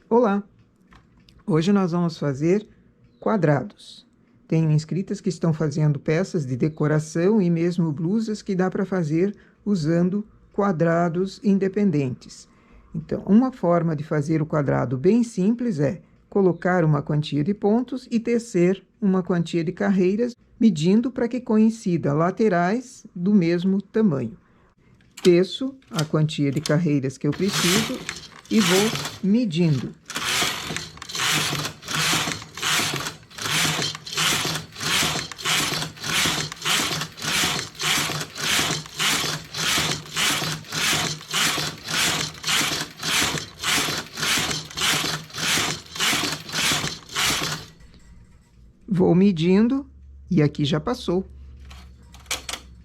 Olá! Hoje nós vamos fazer quadrados. Tenho inscritas que estão fazendo peças de decoração e mesmo blusas que dá para fazer usando quadrados independentes. Então, uma forma de fazer o quadrado bem simples é colocar uma quantia de pontos e tecer uma quantia de carreiras, medindo para que coincida laterais do mesmo tamanho. Teço a quantia de carreiras que eu preciso e vou medindo. Vou medindo e aqui já passou.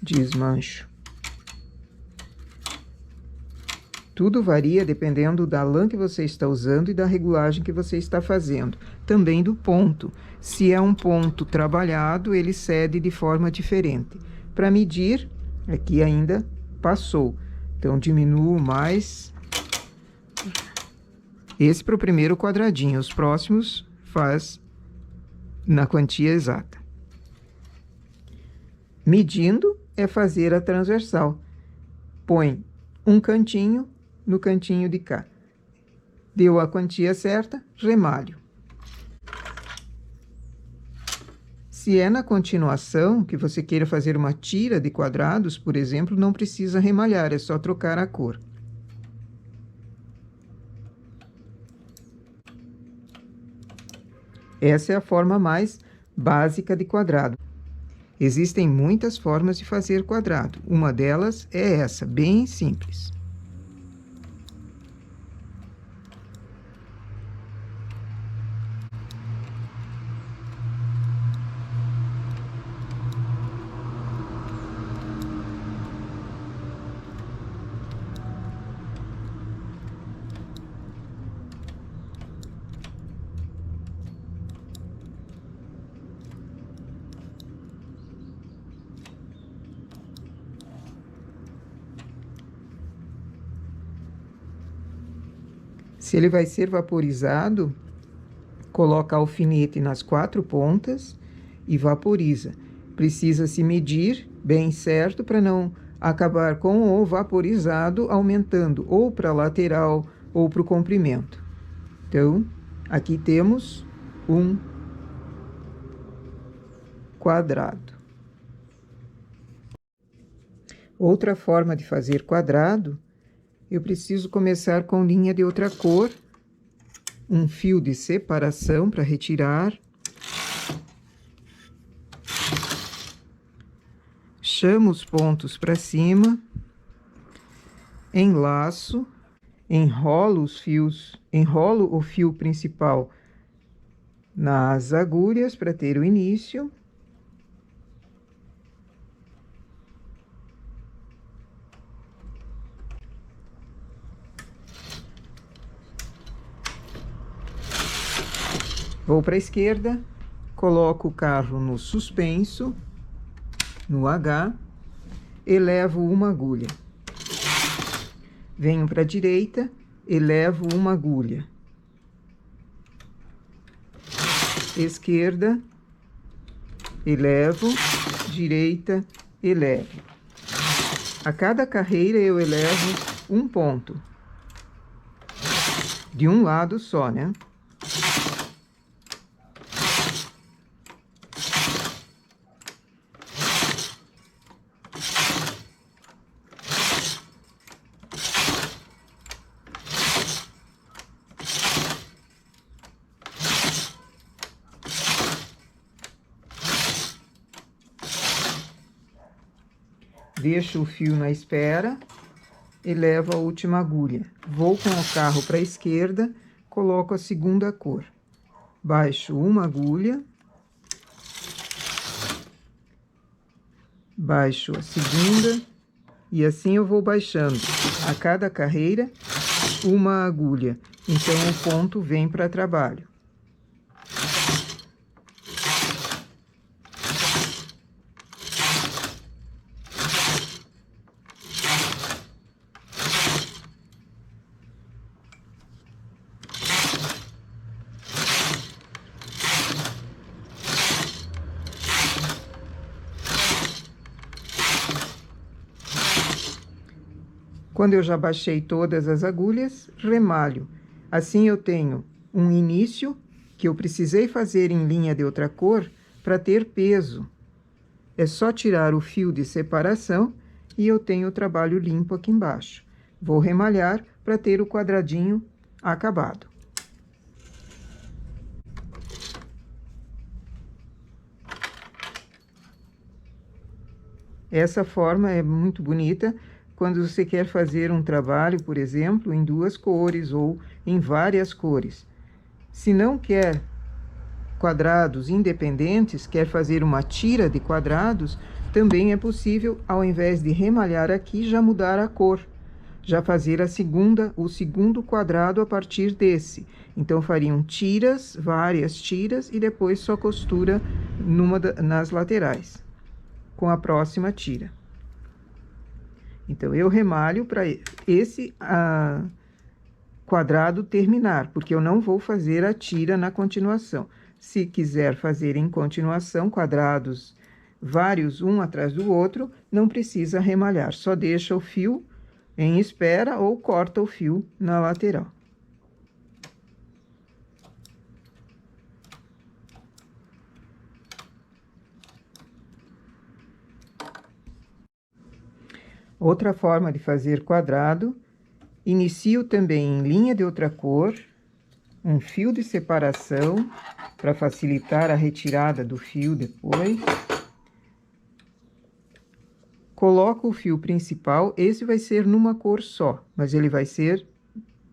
Desmancho. Tudo varia dependendo da lã que você está usando e da regulagem que você está fazendo. Também do ponto. Se é um ponto trabalhado, ele cede de forma diferente. Para medir, aqui ainda passou. Então, diminuo mais. Esse para o primeiro quadradinho. Os próximos faz na quantia exata. Medindo é fazer a transversal. Põe um cantinho no cantinho de cá. Deu a quantia certa, remalho. Se é na continuação, que você queira fazer uma tira de quadrados, por exemplo, não precisa remalhar, é só trocar a cor. Essa é a forma mais básica de quadrado. Existem muitas formas de fazer quadrado. Uma delas é essa, bem simples. Se ele vai ser vaporizado, coloca alfinete nas 4 pontas e vaporiza. Precisa se medir bem certo para não acabar com o vaporizado aumentando ou para a lateral ou para o comprimento. Então, aqui temos um quadrado. Outra forma de fazer quadrado, eu preciso começar com linha de outra cor, um fio de separação para retirar. Chamo os pontos para cima, enlaço, enrolo o fio principal nas agulhas para ter o início. Vou para a esquerda, coloco o carro no suspenso, no H, elevo uma agulha. Venho para a direita, elevo uma agulha. Esquerda, elevo, direita, elevo. A cada carreira eu elevo um ponto. De um lado só, né? Deixo o fio na espera e levo a última agulha. Vou com o carro para a esquerda, coloco a segunda cor. Baixo uma agulha. Baixo a segunda. E assim eu vou baixando. A cada carreira, uma agulha. Então, o ponto vem para trabalho. Quando eu já baixei todas as agulhas, remalho. Assim eu tenho um início que eu precisei fazer em linha de outra cor para ter peso. É só tirar o fio de separação e eu tenho o trabalho limpo aqui embaixo. Vou remalhar para ter o quadradinho acabado. Essa forma é muito bonita quando você quer fazer um trabalho, por exemplo, em 2 cores ou em várias cores. Se não quer quadrados independentes, quer fazer uma tira de quadrados, também é possível, ao invés de remalhar aqui, já mudar a cor. Já fazer o segundo quadrado a partir desse. Então, fariam tiras, várias tiras, e depois só costura nas laterais, com a próxima tira. Então, eu remalho para esse quadrado terminar, porque eu não vou fazer a tira na continuação. Se quiser fazer em continuação, quadrados vários, um atrás do outro, não precisa remalhar, só deixa o fio em espera ou corta o fio na lateral. Outra forma de fazer quadrado, inicio também em linha de outra cor, um fio de separação, para facilitar a retirada do fio depois. Coloco o fio principal, esse vai ser numa cor só, mas ele vai ser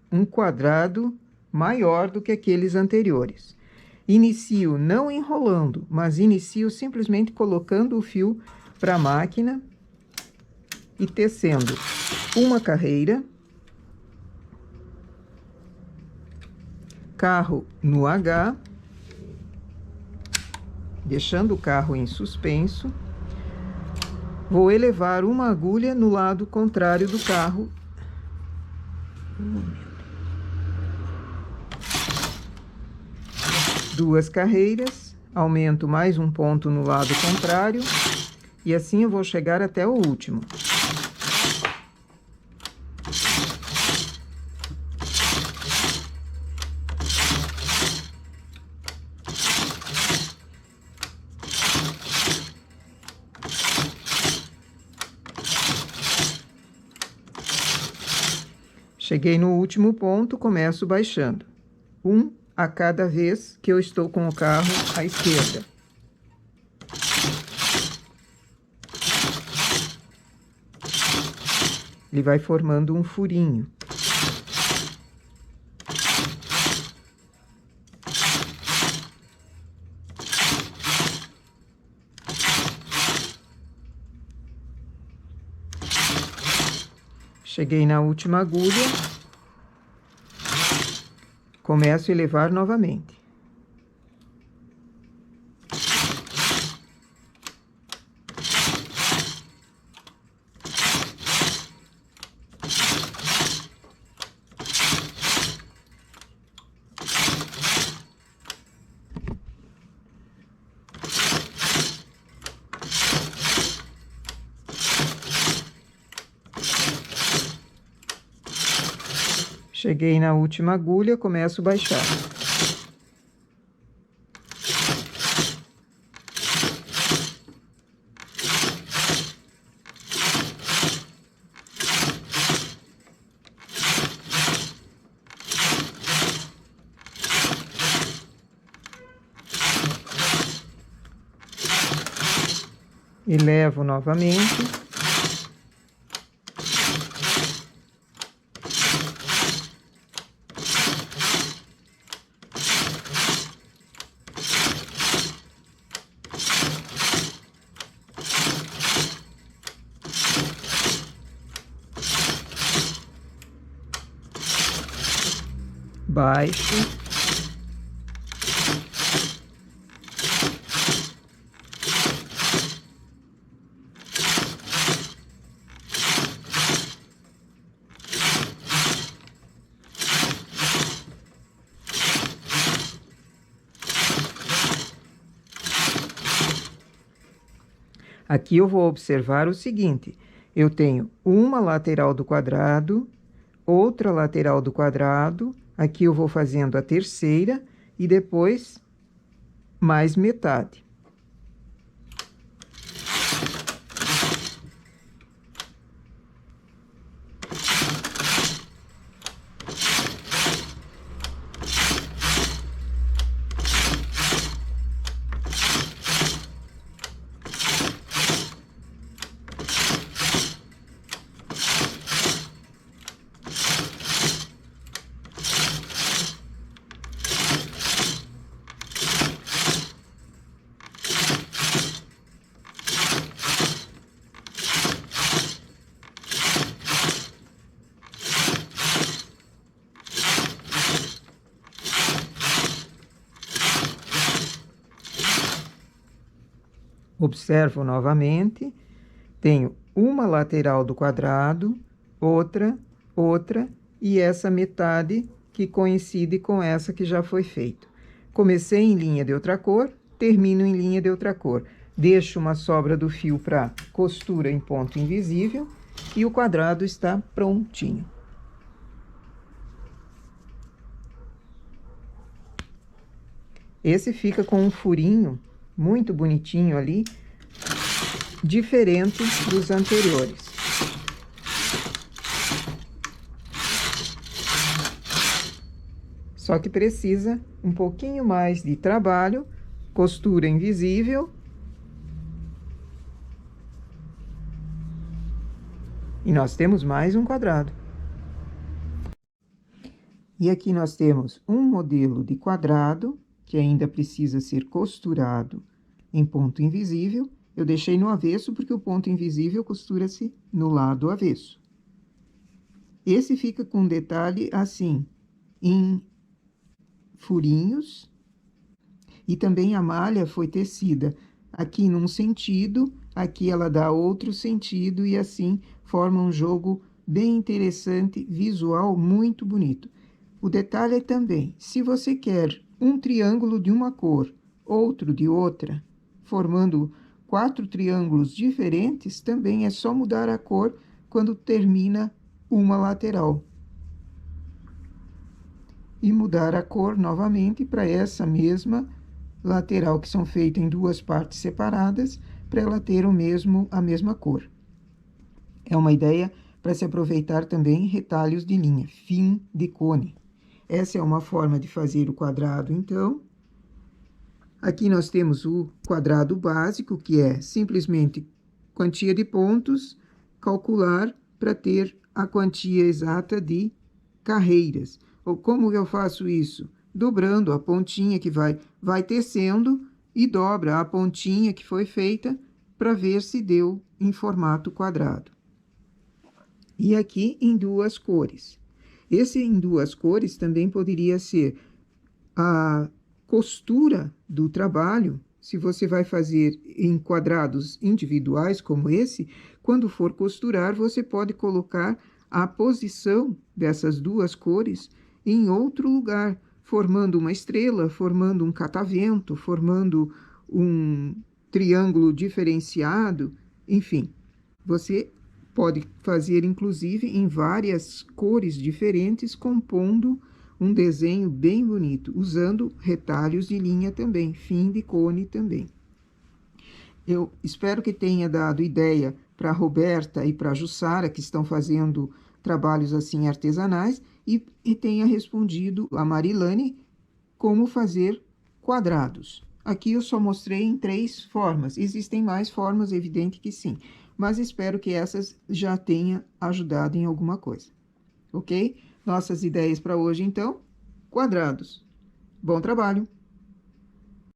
um quadrado maior do que aqueles anteriores. Inicio não enrolando, mas inicio simplesmente colocando o fio para a máquina e tecendo uma carreira, carro no H, deixando o carro em suspenso. Vou elevar uma agulha no lado contrário do carro. Duas carreiras, aumento mais um ponto no lado contrário, e assim eu vou chegar até o último. Cheguei no último ponto, começo baixando. Um a cada vez que eu estou com o carro à esquerda. Ele vai formando um furinho. Cheguei na última agulha, começo a elevar novamente. Cheguei na última agulha, começo a baixar. Elevo novamente. Baixo. Aqui eu vou observar o seguinte: Eu tenho uma lateral do quadrado, outra lateral do quadrado, aqui eu vou fazendo a terceira e depois mais metade. Observo novamente, tenho uma lateral do quadrado, outra, e essa metade que coincide com essa que já foi feita. Comecei em linha de outra cor, termino em linha de outra cor. Deixo uma sobra do fio para costura em ponto invisível e o quadrado está prontinho. Esse fica com um furinho muito bonitinho ali, diferente dos anteriores. Só que precisa um pouquinho mais de trabalho, costura invisível. E nós temos mais um quadrado. E aqui nós temos um modelo de quadrado, que ainda precisa ser costurado em ponto invisível. Eu deixei no avesso porque o ponto invisível costura-se no lado avesso. Esse fica com um detalhe assim, em furinhos, e também a malha foi tecida aqui num sentido, aqui ela dá outro sentido, e assim forma um jogo bem interessante, visual muito bonito. O detalhe é também, se você quer um triângulo de uma cor, outro de outra, formando 4 triângulos diferentes, também é só mudar a cor quando termina uma lateral. E mudar a cor novamente para essa mesma lateral, que são feitas em duas partes separadas, para ela ter a mesma cor. É uma ideia para se aproveitar também retalhos de linha, fim de cone. Essa é uma forma de fazer o quadrado, então. Aqui nós temos o quadrado básico, que é simplesmente quantia de pontos, calcular para ter a quantia exata de carreiras. Ou como eu faço isso? Dobrando a pontinha que vai tecendo e dobra a pontinha que foi feita para ver se deu em formato quadrado. E aqui em duas cores. Esse em duas cores também poderia ser a costura do trabalho. Se você vai fazer em quadrados individuais como esse, quando for costurar, você pode colocar a posição dessas duas cores em outro lugar, formando uma estrela, formando um catavento, formando um triângulo diferenciado, enfim. Você pode fazer, inclusive, em várias cores diferentes, compondo um desenho bem bonito, usando retalhos de linha também, fim de cone também. Eu espero que tenha dado ideia para a Roberta e para a Jussara, que estão fazendo trabalhos assim artesanais, e tenha respondido a Marilane como fazer quadrados. Aqui eu só mostrei em 3 formas. Existem mais formas, evidente que sim. Mas espero que essas já tenham ajudado em alguma coisa. Ok? Nossas ideias para hoje, então, quadrados. Bom trabalho!